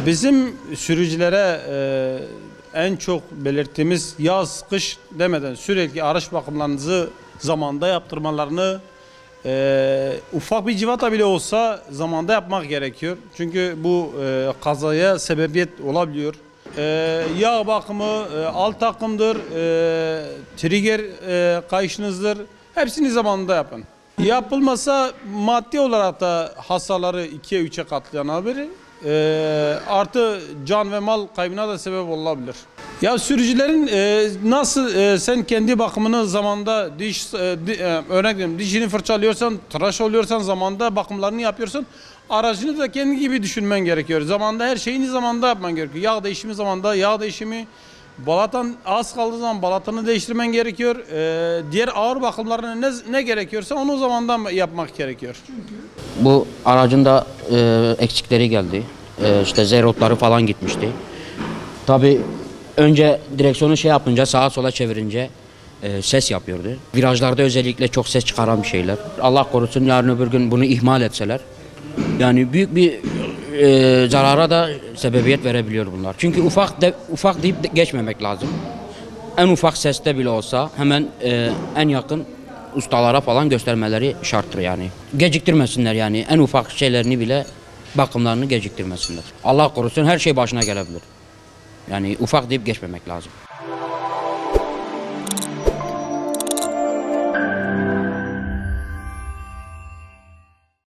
Bizim sürücülere en çok belirttiğimiz yaz, kış demeden sürekli araç bakımlarınızı zamanda yaptırmalarını, ufak bir civata bile olsa zamanda yapmak gerekiyor. Çünkü bu kazaya sebebiyet olabiliyor. Yağ bakımı, alt takımdır, trigger kayışınızdır. Hepsini zamanında yapın. Yapılmasa maddi olarak da hasarları 2'ye 3'e katlanabilir. Artı can ve mal kaybına da sebep olabilir. Ya sürücülerin nasıl sen kendi bakımını zamanda örnek veriyorum, dişini fırçalıyorsan, tıraş oluyorsan zamanda bakımlarını yapıyorsun. Aracını da kendi gibi düşünmen gerekiyor. Zamanda her şeyini zamanda yapman gerekiyor. Yağ değişimi zamanda, yağ değişimi. Balatan az kaldığı zaman balatanı değiştirmen gerekiyor. Diğer ağır bakımlarına ne gerekiyorsa onu o zamandan yapmak gerekiyor. Bu aracın da eksikleri geldi. İşte zerotları falan gitmişti. Tabii önce direksiyonu yapınca sağa sola çevirince ses yapıyordu. Virajlarda özellikle çok ses çıkaran bir şeyler. Allah korusun yarın öbür gün bunu ihmal etseler yani büyük bir zarara da sebebiyet verebiliyor bunlar. Çünkü ufak deyip geçmemek lazım. En ufak seste bile olsa hemen en yakın ustalara falan göstermeleri şarttır yani. Geciktirmesinler yani en ufak şeylerini bile bakımlarını geciktirmesinler. Allah korusun her şey başına gelebilir. Yani ufak deyip geçmemek lazım.